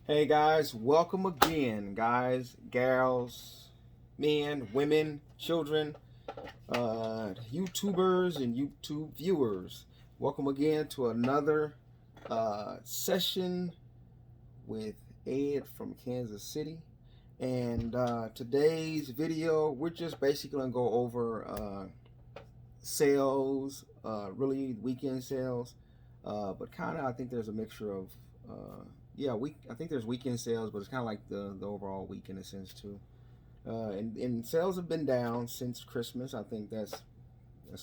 Hey guys, welcome again, guys, gals, men, women, children, YouTubers and YouTube viewers. Welcome again to another session with Ed from Kansas City. And today's video, we're just basically gonna go over sales, really weekend sales, but kind of I think there's a mixture of I think there's weekend sales, but it's kind of like the overall week in a sense too. And sales have been down since Christmas. I think that's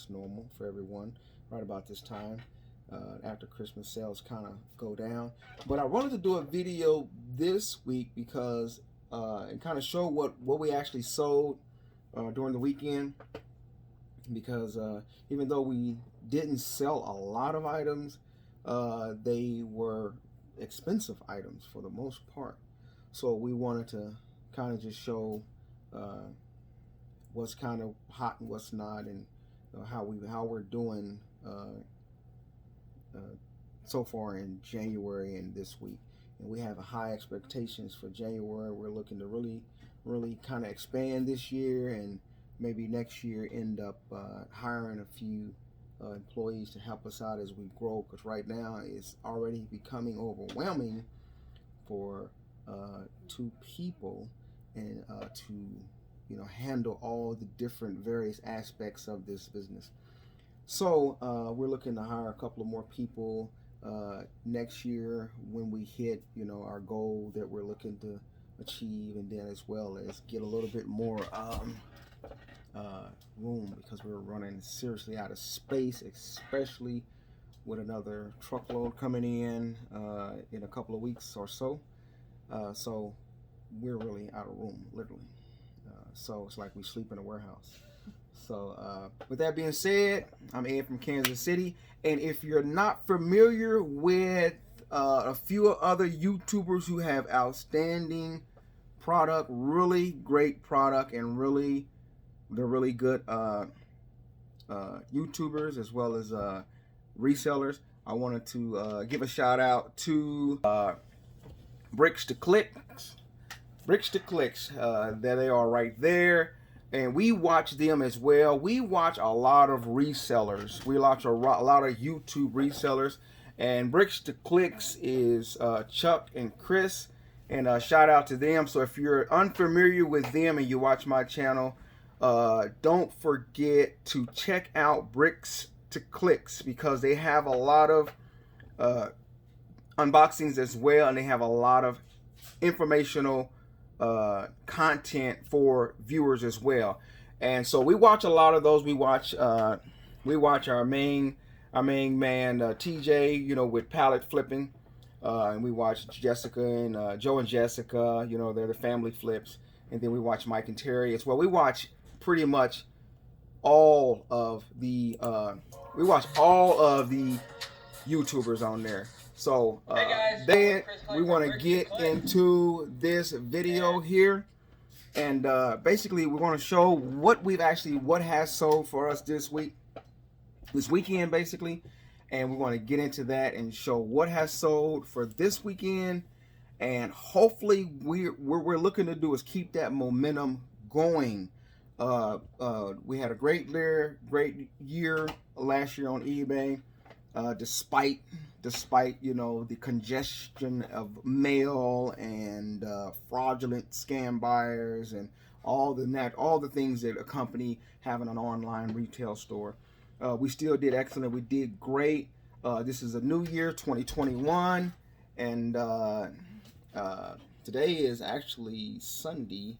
normal for everyone right about this time. After Christmas, sales kind of go down. But I wanted to do a video this week because and kind of show what we actually sold during the weekend. Because even though we didn't sell a lot of items, they were expensive items for the most part. So we wanted to kind of just show what's kind of hot and what's not, and how we're doing so far in January and this week. And we have high expectations for January. We're looking to really kind of expand this year, and maybe next year end up hiring a few employees to help us out as we grow, because right now it's already becoming overwhelming for 2 people and to handle all the different various aspects of this business. So we're looking to hire a couple of more people next year when we hit our goal that we're looking to achieve, and then as well as get a little bit more room, because we're running seriously out of space, especially with another truckload coming in a couple of weeks or so. So we're really out of room, literally. So it's like we sleep in a warehouse. So with that being said, I'm Ed from Kansas City, and if you're not familiar with a few other YouTubers who have outstanding product, really great product, and they're really good YouTubers as well as resellers, I wanted to give a shout out to Bricks to Clicks. There they are right there. And we watch them as well. We watch a lot of resellers. We watch a lot of YouTube resellers. And Bricks to Clicks is Chuck and Chris. And shout out to them. So if you're unfamiliar with them and you watch my channel, don't forget to check out Bricks to Clicks, because they have a lot of unboxings as well, and they have a lot of informational content for viewers as well. And so we watch a lot of those. We watch our main man TJ, with pallet flipping, and we watch Jessica and Joe and Jessica. They're the family flips. And then we watch Mike and Terry as well. We watch pretty much all of the YouTubers on there. So then we want to get into this video here, and basically we're going to show what has sold for us this weekend basically, and we're going to get into that and show what has sold for this weekend. And hopefully what we're looking to do is keep that momentum going. We had a great year last year on eBay, despite the congestion of mail and fraudulent scam buyers and all the things that accompany having an online retail store. We still did excellent. We did great. This is a new year, 2021, and today is actually Sunday.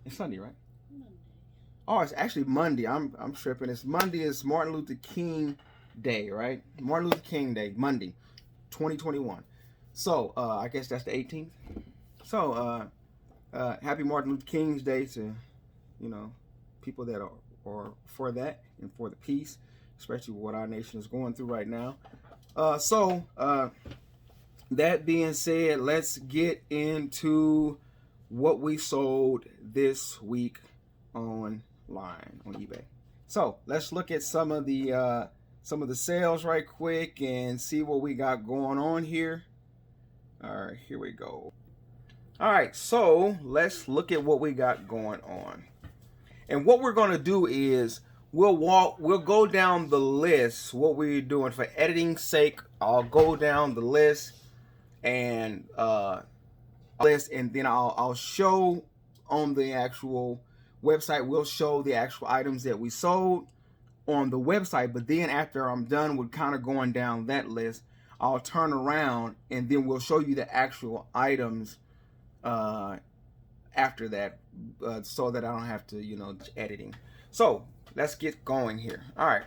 It's Sunday, right? Monday. Oh, it's actually Monday. I'm tripping. It's Monday. It's Martin Luther King Day, right? Martin Luther King Day, Monday, 2021. So I guess that's the 18th. So happy Martin Luther King's Day to people that are for that and for the peace, especially what our nation is going through right now. That being said, let's get into what we sold this week online on eBay. So let's look at some of the sales right quick and see what we got going on here. All right, here we go. All right, so let's look at what we got going on. And what we're going to do is we'll go down the list, what we're doing for editing's sake. I'll go down the list and then I'll show on the actual website. We'll show the actual items that we sold on the website, but then after I'm done with kind of going down that list, I'll turn around and then we'll show you the actual items after that, so that I don't have to, editing. So let's get going here. All right.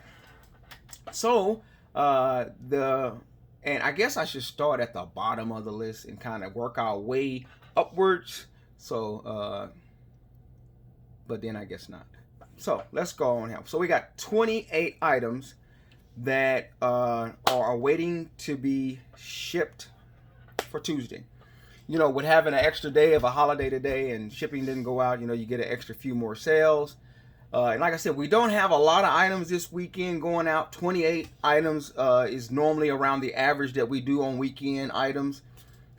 So and I guess I should start at the bottom of the list and kind of work our way upwards. So, but then I guess not. So let's go on here. So we got 28 items that are waiting to be shipped for Tuesday. With having an extra day of a holiday today and shipping didn't go out, you get an extra few more sales. And like I said, we don't have a lot of items this weekend going out. 28 items is normally around the average that we do on weekend items.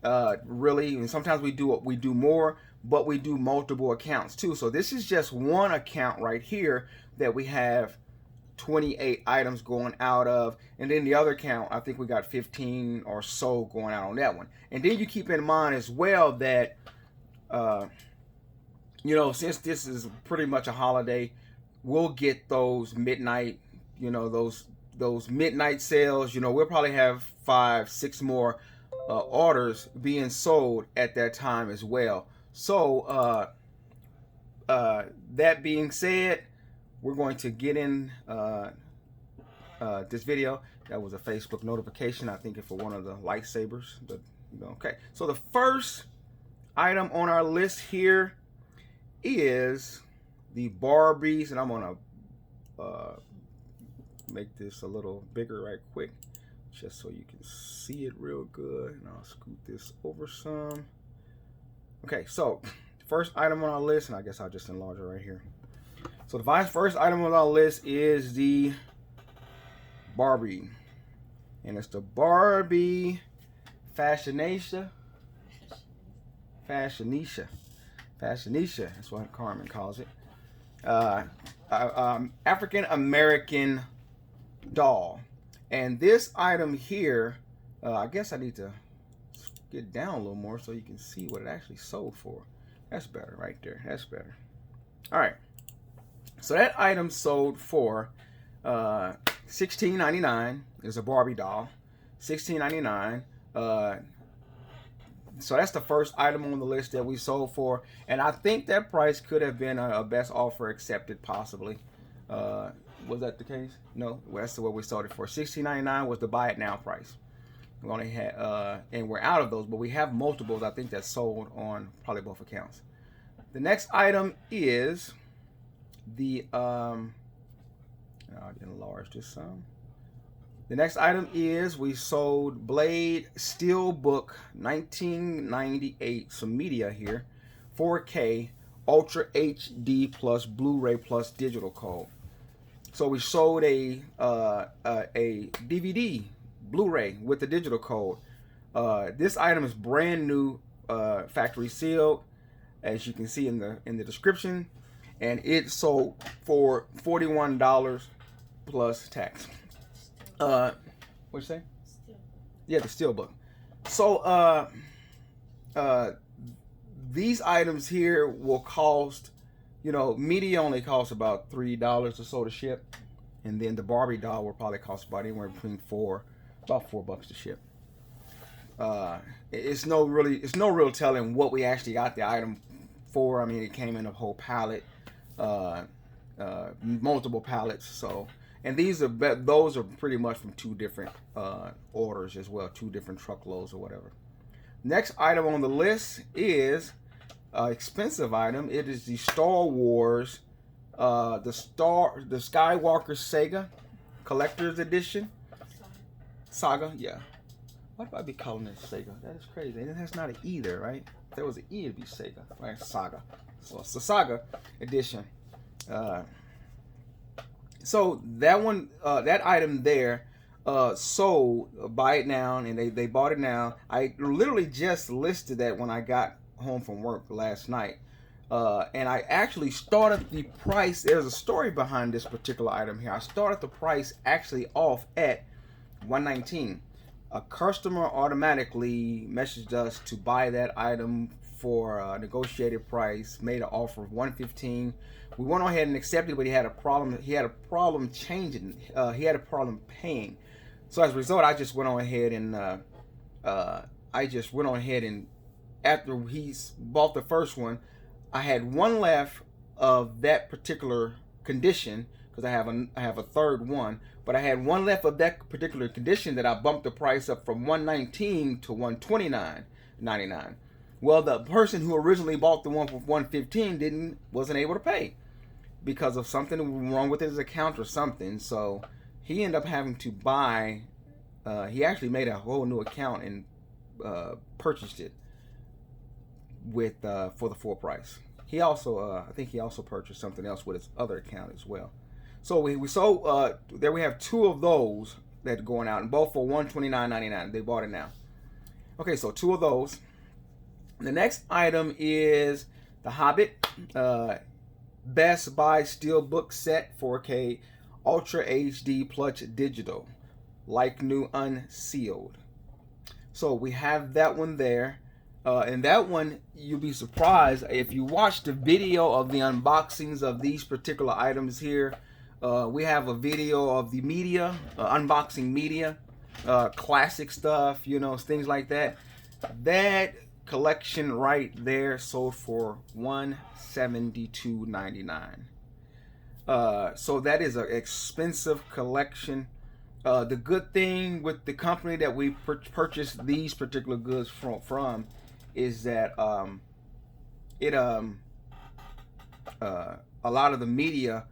Really, and sometimes we do more, but we do multiple accounts too. So this is just one account right here that we have 28 items going out of, and then the other account, I think we got 15 or so going out on that one. And then you keep in mind as well that since this is pretty much a holiday, we'll get those midnight, those midnight sales. We'll probably have 5-6 more orders being sold at that time as well. So that being said, we're going to get in this video. That was a Facebook notification, I think, for one of the lightsabers. But okay. So the first item on our list here is the Barbies, and I'm gonna make this a little bigger right quick, just so you can see it real good. And I'll scoot this over some. Okay, so first item on our list, and I guess I'll just enlarge it right here. So the first item on our list is the Barbie, and it's the Barbie Fashionisha. That's what Carmen calls it. African American doll, and this item here, I guess I need to get down a little more so you can see what it actually sold for. That's better right there. That's better. All right. So that item sold for $16.99. It's a Barbie doll. $16.99. So that's the first item on the list that we sold for, and I think that price could have been a best offer accepted, possibly. Was that the case? No, that's what we sold it for. $16.99 was the buy it now price. We only had, and we're out of those, but we have multiples. I think that's sold on probably both accounts. The next item is the I'll enlarge this some. The next item is we sold Blade Steelbook 1998, some media here, 4K Ultra HD plus Blu-ray plus digital code. So we sold a DVD Blu-ray with the digital code. This item is brand new, factory sealed, as you can see in the description, and it sold for $41 plus tax. What'd you say? Yeah, the Steelbook. So these items here will cost, media only costs about $3 or so to ship, and then the Barbie doll will probably cost about anywhere between about $4 to ship. It's no real telling what we actually got the item for. I mean, it came in a whole pallet, multiple pallets. So, and those are pretty much from two different orders as well, two different truckloads or whatever. Next item on the list is an expensive item. It is the Star Wars, the Skywalker Saga Collector's Edition. Saga, yeah. Why do I be calling it Sega? That is crazy. And that's not an E there, right? If there was an E, it'd be Sega, right? Saga. So it's the Saga edition. So that one, that item there, sold, buy it now, and they bought it now. I literally just listed that when I got home from work last night. And I actually started the price. There's a story behind this particular item here. I started the price actually off at $119. A customer automatically messaged us to buy that item for a negotiated price, made an offer of $115. We went on ahead and accepted, but he had a problem. He had a problem changing. He had a problem paying. So as a result, I just went on ahead and after he's bought the first one, I had one left of that particular condition because I have a third one, but I had one left of that particular condition that I bumped the price up from $119 to $129.99. Well, the person who originally bought the one for $115 wasn't able to pay because of something wrong with his account or something. So he ended up having to buy. He actually made a whole new account and purchased it with for the full price. He also, I think he also purchased something else with his other account as well. So we sold. There we have two of those that are going out, and both for $129.99. They bought it now. Okay, so two of those. The next item is The Hobbit, Best Buy Steelbook Set 4K Ultra HD Plus Digital, like new, unsealed. So we have that one there. And that one, you'll be surprised if you watch the video of the unboxings of these particular items here. We have a video of the media, unboxing media, classic stuff, things like that. That collection right there sold for $172.99. So that is an expensive collection. The good thing with the company that we purchased these particular goods from is that a lot of the media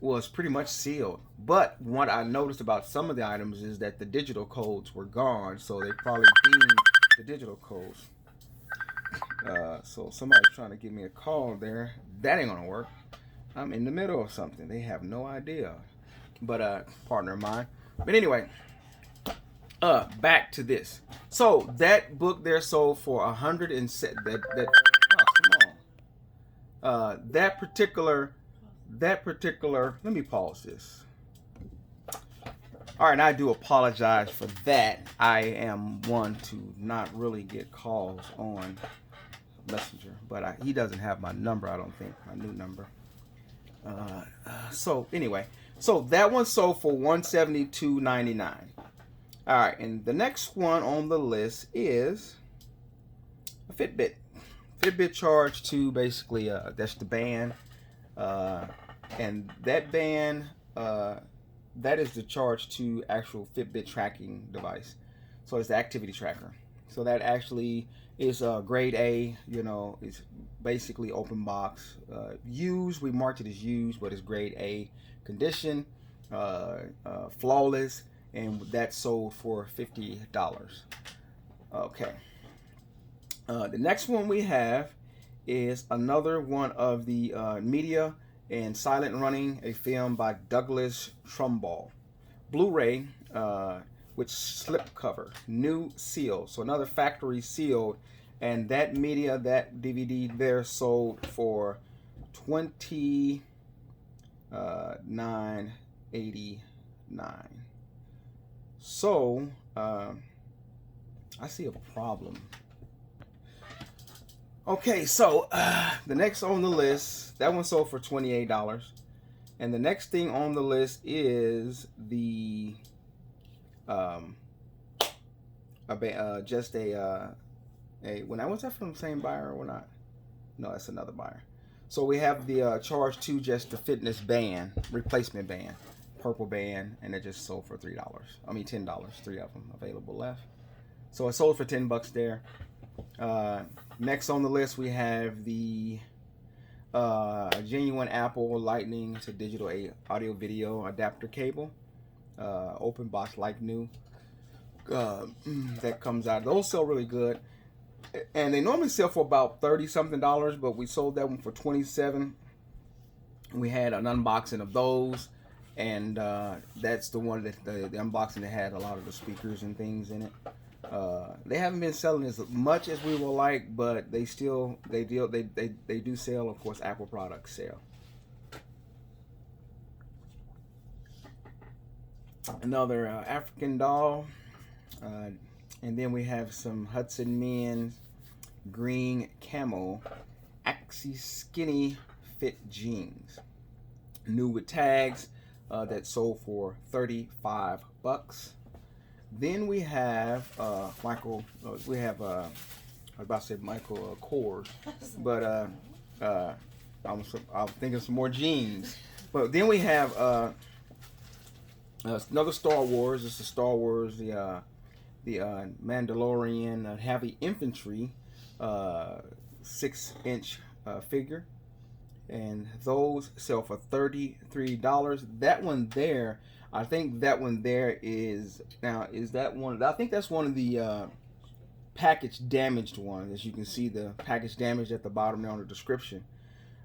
was pretty much sealed. But what I noticed about some of the items is that the digital codes were gone, so they probably deemed the digital codes. So somebody's trying to give me a call there. That ain't gonna work. I'm in the middle of something. They have no idea. But partner of mine. But anyway, back to this. So that book there sold for that particular. Let me pause this. All right, I do apologize for that. I am one to not really get calls on Messenger, but he doesn't have my number. I don't think my new number. So anyway, so that one sold for $172.99. All right, and the next one on the list is a Fitbit. Fitbit Charge 2, basically, that's the band. And that band, that is the Charge 2 actual Fitbit tracking device. So it's the activity tracker. So that actually is grade A, it's basically open box. Used, we marked it as used, but it's grade A condition, flawless, and that sold for $50. Okay. The next one we have is another one of the media and silent running, a film by Douglas Trumbull. Blu-ray with slip cover, new seal, so another factory sealed, and that media, that DVD there sold for $29.89. So I see a problem. Okay, so the next on the list, that one sold for $28, and the next thing on the list is the when I was that from the same buyer or not? No, that's another buyer. So we have the Charge 2, just the fitness band, replacement band, purple band, and it just sold for $10. 3 of them available left. So it sold for $10 there. Next on the list we have the genuine Apple Lightning to digital audio video adapter cable, open box like new, that comes out. Those sell really good, and they normally sell for about $30 something, but we sold that one for $27. We had an unboxing of those, and that's the one that the unboxing that had a lot of the speakers and things in it. They haven't been selling as much as we would like, but they do sell. Of course, Apple products sell. Another African doll, and then we have some Hudson men's green camo Axie skinny fit jeans, new with tags, that sold for $35. Then we have Michael. We have I was about to say Michael Kors, but I'm thinking some more jeans. But then we have another Star Wars. It's the Star Wars, the Mandalorian heavy infantry 6-inch figure, and those sell for $33. That one there, I think that one there is that one. I think that's one of the package damaged ones. As you can see, the package damaged at the bottom there on the description.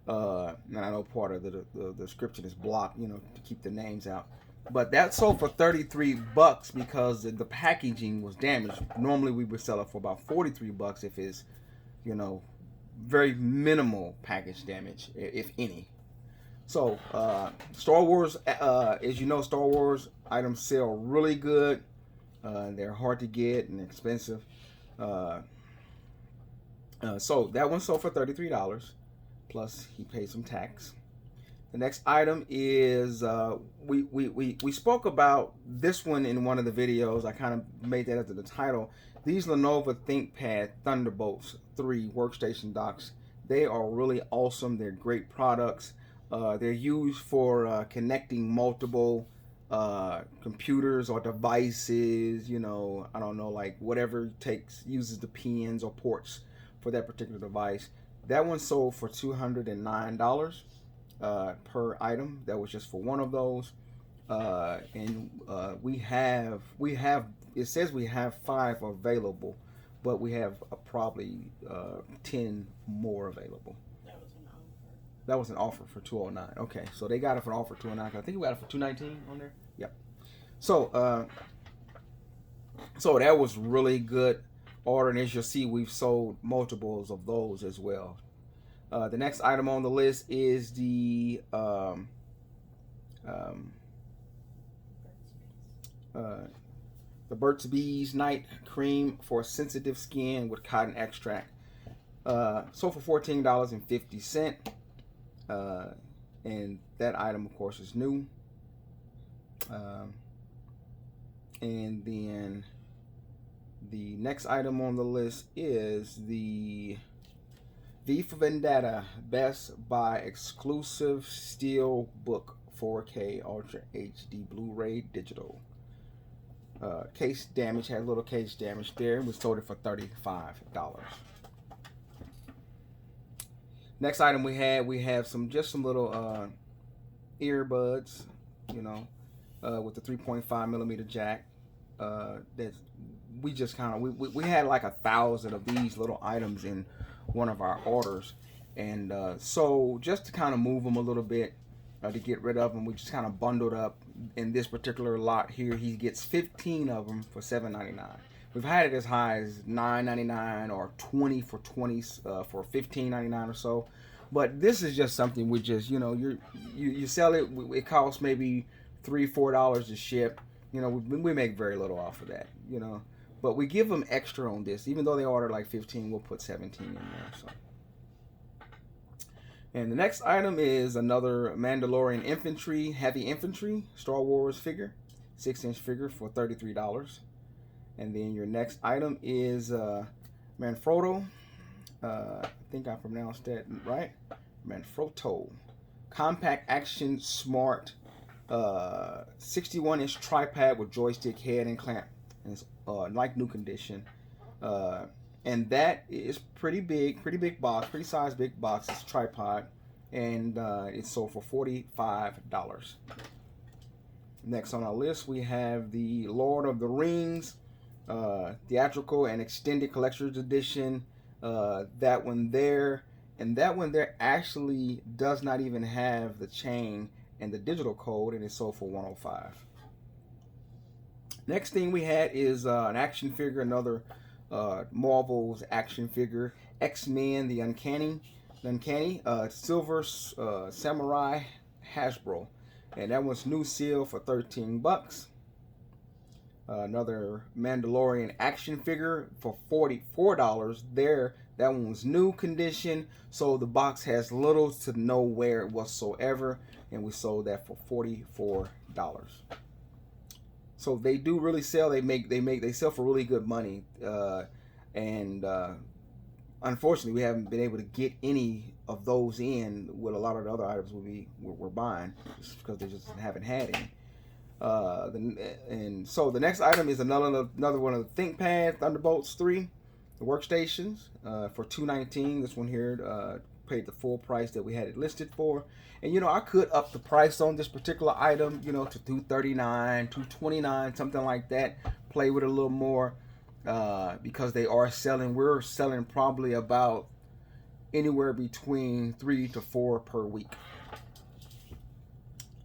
And I know part of the description is blocked, to keep the names out. But that sold for $33 because the packaging was damaged. Normally we would sell it for about $43 if it's, very minimal package damage, if any. So Star Wars, as you know, Star Wars items sell really good. They're hard to get and expensive. So that one sold for $33. Plus he paid some tax. The next item is we spoke about this one in one of the videos. I kind of made that after the title. These Lenovo ThinkPad Thunderbolts 3 workstation docks. They are really awesome. They're great products. They're used for connecting multiple computers or devices. I don't know, like whatever uses the pins or ports for that particular device. That one sold for $209 per item. That was just for one of those. And we have. It says we have 5 available, but we have probably 10 more available. That was an offer for $209. Okay, so they got it for an offer for $209. I think we got it for $219 on there. Yep. So that was really good order, and as you'll see, we've sold multiples of those as well. The next item on the list is the Burt's Bees Night Cream for sensitive skin with cotton extract. Sold for $14.50. And that item, of course, is new. And then the next item on the list is the V for Vendetta Best Buy exclusive steel book 4K Ultra HD Blu-ray digital. Case damage, had a little case damage there. We sold it for $35. Next item we have some little earbuds, with the 3.5 millimeter jack. That we just we had like 1,000 of these little items in one of our orders, and so just to kind of move them a little bit, to get rid of them, we just kind of bundled up. In this particular lot here, he gets 15 of them for $7.99. We've had it as high as $9.99 or 20 for $15.99 or so. But this is just something we just, you sell it. It costs maybe $3-4 to ship. We make very little off of that. But we give them extra on this, even though they order like 15. We'll put 17 in there. So. And the next item is another Mandalorian Infantry, Heavy Infantry Star Wars figure, 6-inch figure for $33. And then your next item is Manfrotto. I think I pronounced that right. Manfrotto Compact Action Smart 61-inch tripod with joystick head and clamp. And it's like new condition. And that is pretty big box, pretty size big box. It's a tripod, and it's sold for $45. Next on our list, we have the Lord of the Rings theatrical and extended collector's edition. That one there, and that one there actually does not even have the chain, and the digital code, and it sold for $105. Next thing we had is an action figure, another Marvel's action figure, X-Men, the Uncanny Silver Samurai Hasbro, and that one's new seal for $13. Another Mandalorian action figure for $44 there. That one was new condition, so the box has little to no wear whatsoever, and we sold that for $44. So they do really sell. They sell for really good money, and unfortunately, we haven't been able to get any of those in with a lot of the other items we're buying, just because they just haven't had any. And so the next item is another one of the ThinkPad Thunderbolts 3, the workstations, for $219. This one here paid the full price that we had it listed for. And you know, I could up the price on this particular item, you know, to $239, $229, something like that. Play with it a little more, because they are selling. We're selling probably about anywhere between 3 to 4 per week.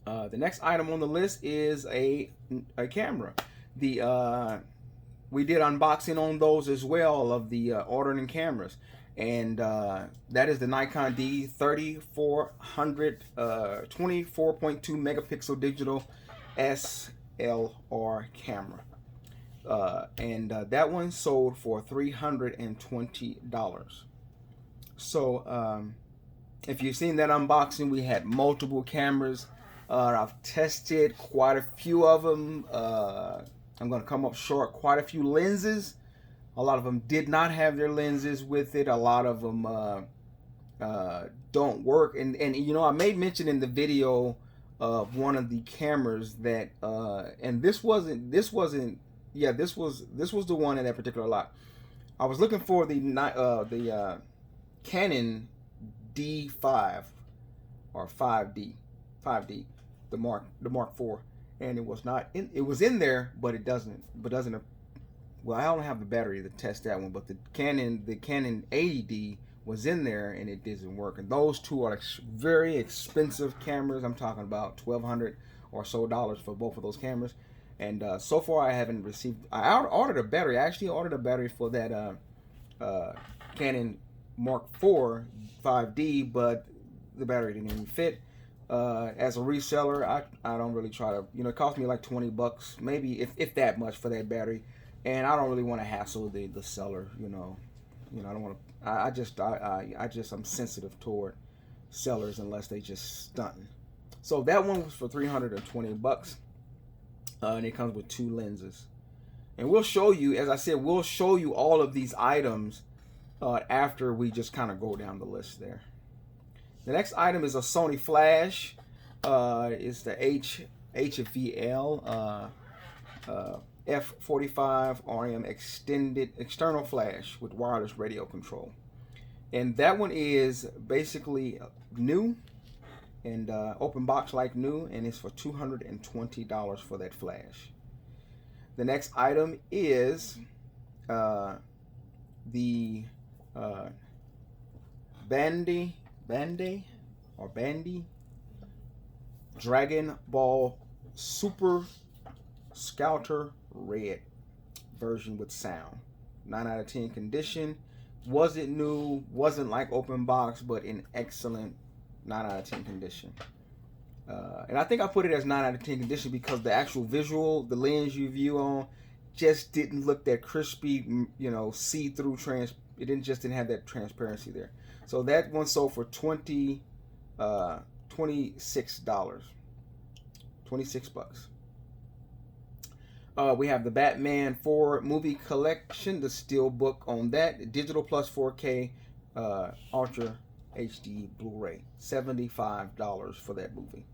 The next item on the list is a camera. We did unboxing on those as well, of the ordering cameras, and that is the Nikon D3400 24.2 megapixel digital SLR camera, and that one sold for $320. So if you've seen that unboxing, we had multiple cameras. I've tested quite a few of them. I'm going to come up short quite a few lenses. A lot of them did not have their lenses with it. A lot of them don't work. And you know, I made mention in the video of one of the cameras that and this was the one in that particular lot. I was looking for the Canon D5 or 5D, the Mark IV, and it was not in. It was in there, but it doesn't. Well, I don't have the battery to test that one, but the Canon 80D was in there, and it doesn't work. And those two are very expensive cameras. I'm talking about $1,200 or so for both of those cameras. And so far, I haven't received. I ordered a battery. I actually ordered a battery for that Canon Mark IV 5D, but the battery didn't even fit. As a reseller, I don't really try to, you know, it cost me like $20, maybe if that much for that battery, and I don't really want to hassle the seller, you know, I don't want to. I'm sensitive toward sellers unless they just stunting. So that one was for $320, and it comes with 2 lenses, and we'll show you, as I said, we'll show you all of these items after we just kind of go down the list there. The next item is a Sony flash. It's the HVL F45 RM external flash with wireless radio control. And that one is basically new and open box like new, and it's for $220 for that flash. The next item is the Bandy Dragon Ball Super Scouter Red version with sound. 9 out of 10 condition. Wasn't new, wasn't like open box, but in excellent 9 out of 10 condition. And I think I put it as 9 out of 10 condition because the actual visual, the lens you view on, just didn't look that crispy, you know, see-through it didn't have that transparency there. So that one sold for $26. $26. We have the Batman 4 movie collection, the steel book on that, digital plus 4K Ultra HD Blu-ray, $75 for that movie.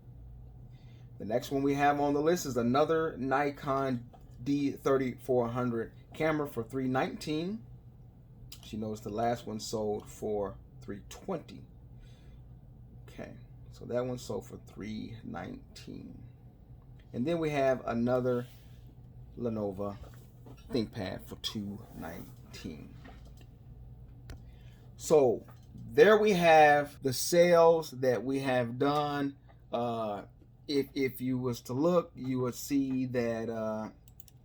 The next one we have on the list is another Nikon D3400 camera for $319. She knows the last one sold for $320. Okay, so that one sold for $319. And then we have another Lenovo ThinkPad for $219. So there we have the sales that we have done if you was to look, you would see that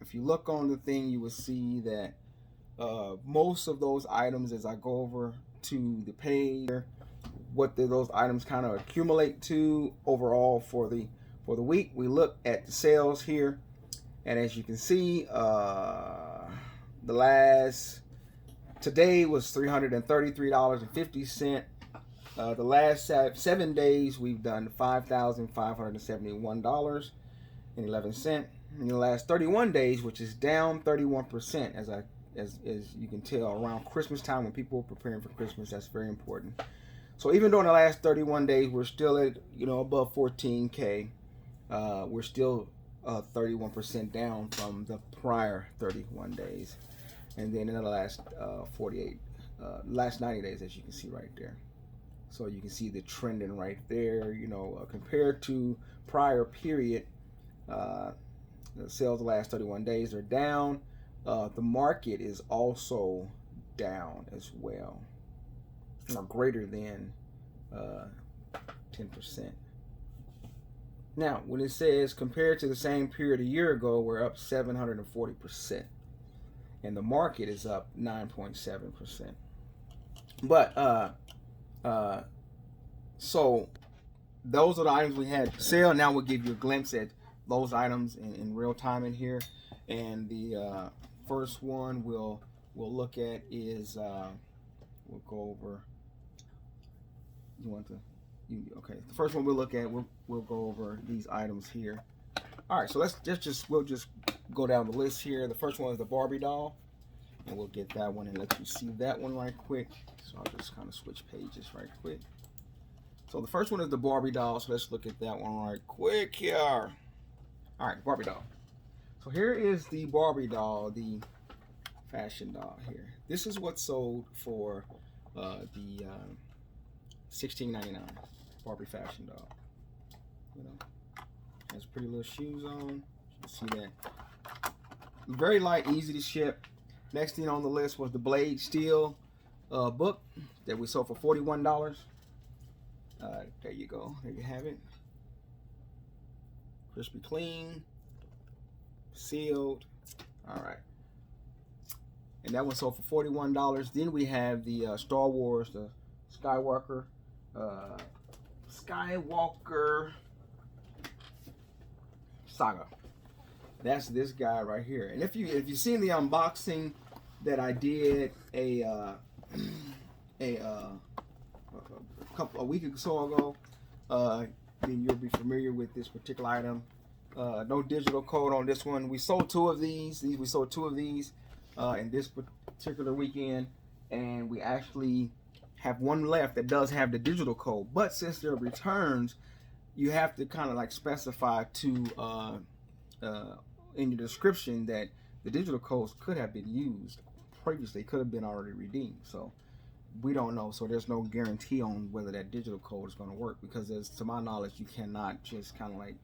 if you look on the thing, you would see that most of those items, as I go over to the page, what those items kind of accumulate to overall for the week. We look at the sales here, and as you can see, today was $333.50. The last 7 days, we've done $5,571.11. In the last 31 days, which is down 31%, as you can tell, around Christmas time when people are preparing for Christmas, that's very important. So even though in the last 31 days we're still at above 14K, we're still 31% down from the prior 31 days, and then in the last last 90 days, as you can see right there. So you can see the trending right there. Compared to prior period, the sales the last 31 days are down. The market is also down as well, or greater than 10%. Now, when it says compared to the same period a year ago, we're up 740%, and the market is up 9.7%. But so those are the items we had for sale. Now we'll give you a glimpse at those items in real time in here. And the first one we'll look at is we'll go over. Okay. The first one we'll look at, we'll go over these items here. All right. So we'll just go down the list here. The first one is the Barbie doll, and we'll get that one and let you see that one right quick. So I'll just kind of switch pages right quick. So the first one is the Barbie doll. So let's look at that one right quick here. All right, Barbie doll. So here is the Barbie doll, the fashion doll here. This is what sold for the $16.99 Barbie fashion doll. Has pretty little shoes on. You can see that. Very light, easy to ship. Next thing on the list was the Blade Steel book that we sold for $41. There you go. There you have it. Crispy clean, sealed. All right. And that one sold for $41. Then we have the Star Wars, the Skywalker Saga. That's this guy right here. And if you've seen the unboxing that I did a week or so ago, then you'll be familiar with this particular item. No digital code on this one. We sold two of these. We sold two of these in this particular weekend, and we actually have one left that does have the digital code. But since they're returns, you have to kind of like specify to in your description that the digital codes could have been used previously, could have been already redeemed. So we don't know. So there's no guarantee on whether that digital code is going to work, because to my knowledge, you cannot just kind of like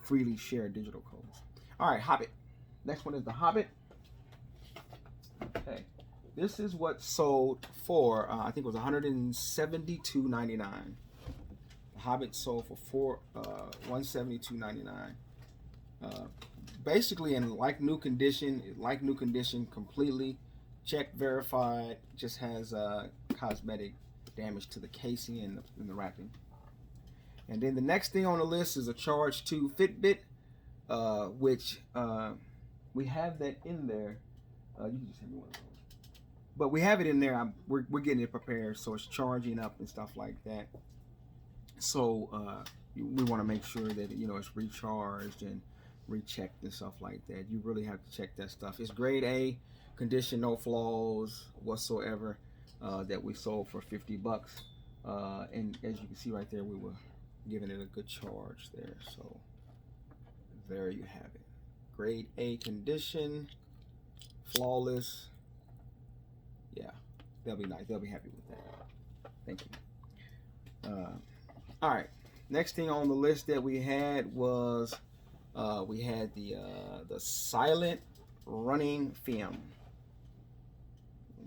freely share digital codes. All right, Hobbit. Next one is the Hobbit. Okay, this is what sold for I think it was $172.99. The Hobbit sold for $172.99. Basically in like new condition completely. Checked, verified. Just has cosmetic damage to the casing and the wrapping. And then the next thing on the list is a Charge 2 Fitbit, which we have that in there. You can just hand me one of those. But we have it in there. We're getting it prepared, so it's charging up and stuff like that. So we want to make sure that it's recharged and rechecked and stuff like that. You really have to check that stuff. It's grade A condition, no flaws whatsoever. That we sold for $50. And as you can see right there, we were giving it a good charge there. So there you have it. Grade A condition, flawless. Yeah, they'll be nice. They'll be happy with that. Thank you. All right. Next thing on the list that we had was we had the silent running film.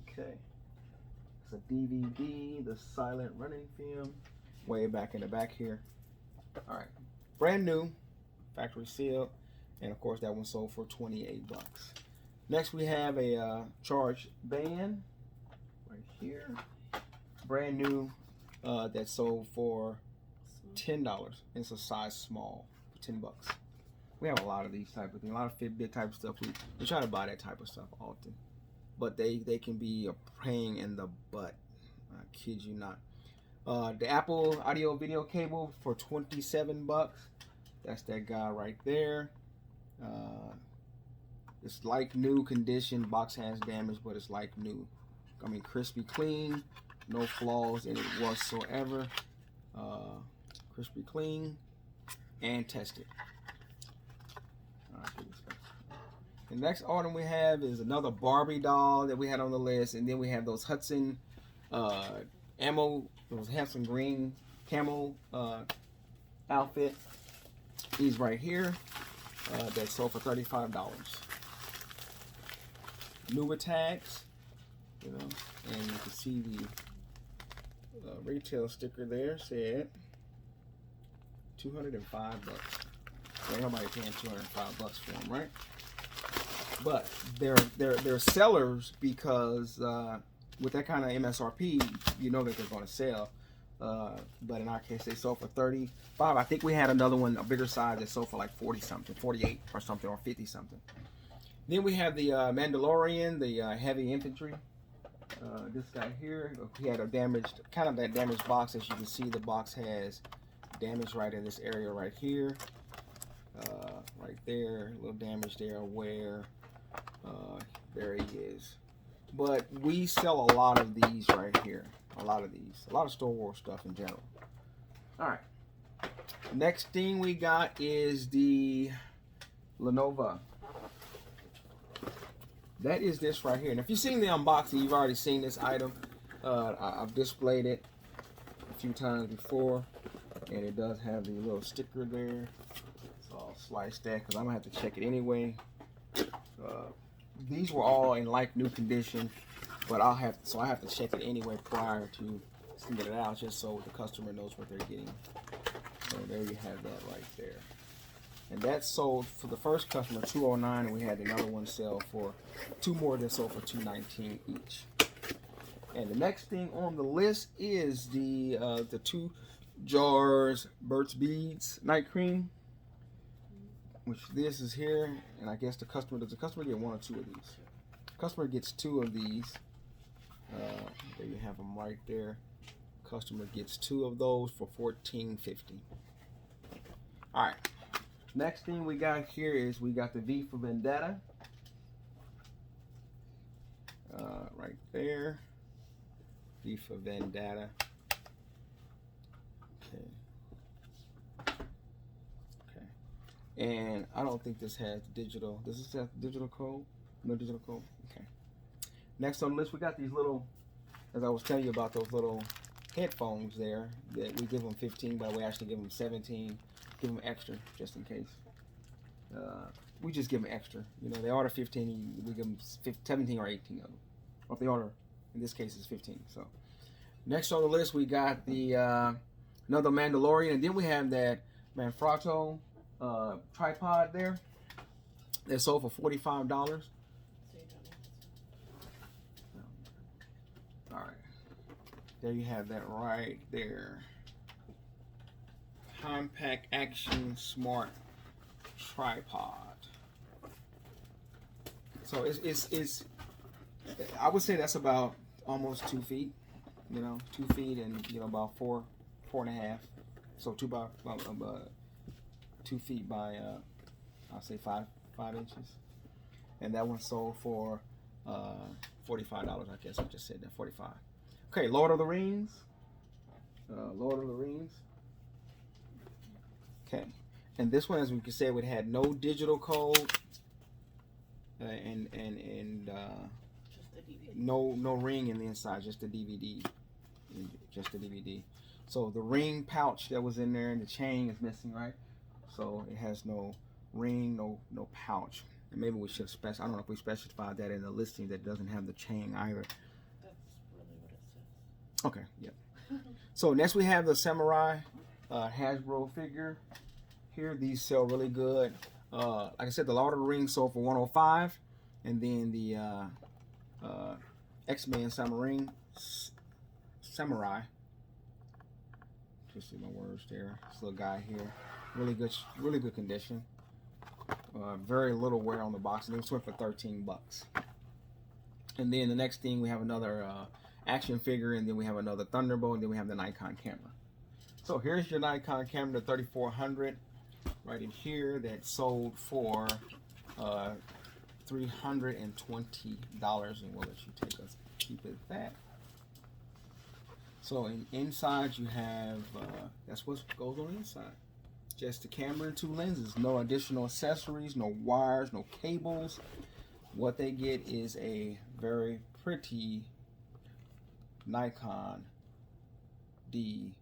Okay. It's a DVD, the silent running film, way back in the back here. All right. brand new, factory sealed, and of course that one sold for 28 bucks. Next we have a charge band right here, brand new, that sold for $10. It's a size small, for 10 bucks. We have a lot of these type of things, a lot of Fitbit type of stuff. We try to buy that type of stuff often, but they can be a pain in the butt. I kid you not. The Apple audio video cable for 27 bucks. That's that guy right there. It's like new condition. Box has damage, but it's like new. I mean, crispy clean, no flaws in it whatsoever. Crispy clean and tested. The next item we have is another Barbie doll that we had on the list, and then we have those Hudson those Hudson green camo outfit. These right here that sold for $35. Newer tags, you know, and you can see the retail sticker there said 205 bucks. Ain't nobody paying 205 bucks for them, right? But they're sellers because with that kind of MSRP, you know that they're going to sell. But in our case, they sold for 35. I think we had another one, a bigger size, that sold for like 40 something, 48 or something, or 50 something. Then we have the Mandalorian, the heavy infantry. This guy here, he had a damaged, kind of that damaged box. As you can see, the box has damage right in this area right here. Right there, a little damage there, wear. There he is. But we sell a lot of these right here. A lot of Star Wars stuff in general. Alright. Next thing we got is the Lenovo. That is this right here. And if you've seen the unboxing, you've already seen this item. I've displayed it a few times before. And it does have the little sticker there. So I'll slice that because I'm going to have to check it anyway. These were all in like new condition, but I have to check it anyway prior to sending it out, just so the customer knows what they're getting. So there you have that right there. And that sold for the first customer $209, and we had another one sell for two more that sold for $219 each. And the next thing on the list is the 2 jars Burt's Beads night cream, which this is here, and I guess does the customer get 1 or 2 of these? The customer gets 2 of these. There you have them right there. Customer gets 2 of those for $14.50. All right. Next thing we got here is we got the V for Vendetta. Right there. V for Vendetta. And I don't think this has digital. Does this have digital code? No digital code? Okay. Next on the list, we got these little, as I was telling you about those little headphones there, that we give them 15, but we actually give them 17. Give them extra, just in case. We just give them extra. You know, they order 15, we give them 17 or 18 of them. Or if they order, in this case, it's 15. So, next on the list, we got the another Mandalorian, and then we have that Manfrotto tripod there that sold for $45. All right, there you have that right there. Compact Action Smart Tripod. So it's I would say that's about almost 2 feet. You know, 2 feet and about 4.5. So 2 feet by I'll say 5 inches, and that one sold for $45. I guess I just said that, 45. Okay, Lord of the Rings. Okay, and this one, as we can say, it had no digital code, and no ring in the inside, just the DVD, So the ring pouch that was in there and the chain is missing, right? So it has no ring, no pouch. And maybe we should specify. I don't know if we specified that in the listing, that doesn't have the chain either. That's really what it says. Okay, yeah. So next we have the Samurai Hasbro figure. here. These sell really good. Like I said, the Lord of the Rings sold for $105, and then the X-Men Samurai. Just see my words there. This little guy here, really good condition. Very little wear on the box, and it went for $13. And then the next thing, we have another action figure, and then we have another Thunderbolt, and then we have the Nikon camera. So here's your Nikon camera, the 3400, right in here, that sold for $320, and we'll let you keep it at that. So inside you have, that's what goes on the inside. Just the camera and 2 lenses. No additional accessories, no wires, no cables. What they get is a very pretty Nikon D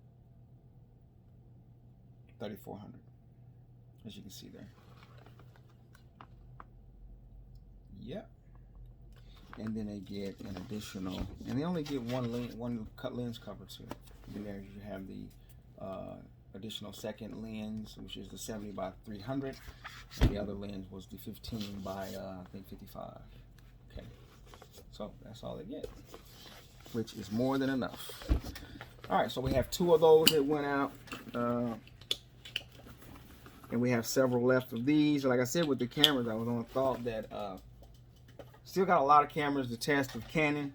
3400, as you can see there. Yep. And then they get an additional, and they only get one cut lens cover too. And there you have the additional second lens, which is the 70 by 300, and the other lens was the 15 by I think 55. Okay, so that's all they get, which is more than enough. All right, so we have 2 of those that went out, and we have several left of these. Like I said, with the cameras, I was on the thought that still got a lot of cameras to test with Canon,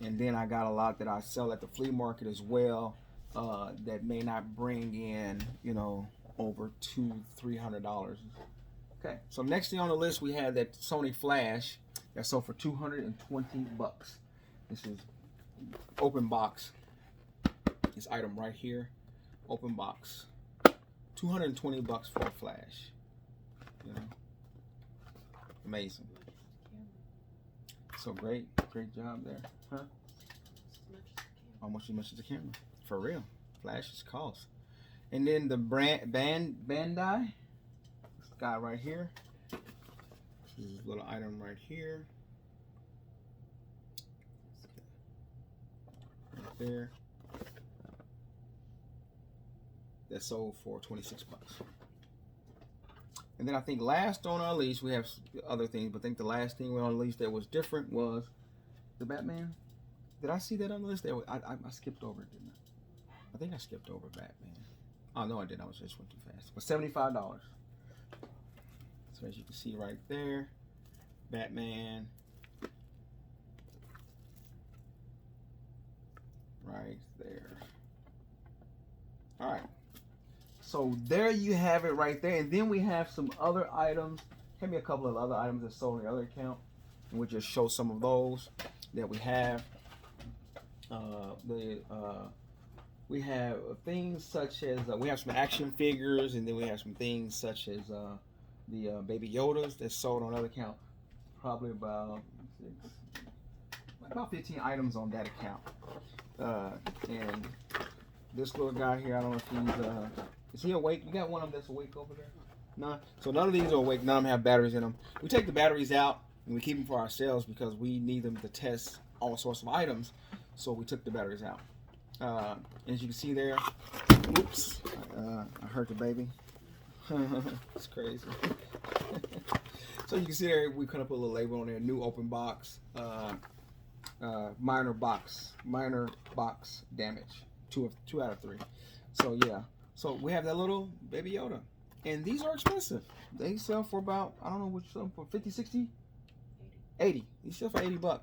and then I got a lot that I sell at the flea market as well, that may not bring in, you know, over $200-300. Okay, so next thing on the list, we have that Sony Flash that sold for $220. This is open box. This item right here, open box, $220 for a Flash. You know, amazing. So great job there, huh? Almost as much as the camera, for real. Flashes cost. And then the Bandai, this guy right here. This is a little item right here. Right there. That sold for $26. And then I think last on our list, we have other things, but I think the last thing on the list that was different was the Batman. Did I see that on the list? I skipped over it, didn't I? I think I skipped over Batman. Oh, no, I didn't. I just went too fast. But $75. So as you can see right there, Batman. Right there. All right. So there you have it right there. And then we have some other items. Give me a couple of other items that sold on the other account. And we'll just show some of those that we have. We have things such as, we have some action figures, and then we have some things such as the Baby Yodas that sold on another account. Probably about 15 items on that account. And this little guy here, I don't know if he's, is he awake? You got one of them that's awake over there? No. So none of these are awake. None of them have batteries in them. We take the batteries out and we keep them for ourselves because we need them to test all sorts of items. So we took the batteries out. As you can see there, oops, I hurt the baby. It's crazy. So you can see there, we could have put a little label on there, new open box, minor box damage, 2 out of 3. So yeah, so we have that little Baby Yoda, and these are expensive. They sell for about, I don't know what you sell them for, 50, 60, 80. These sell for $80.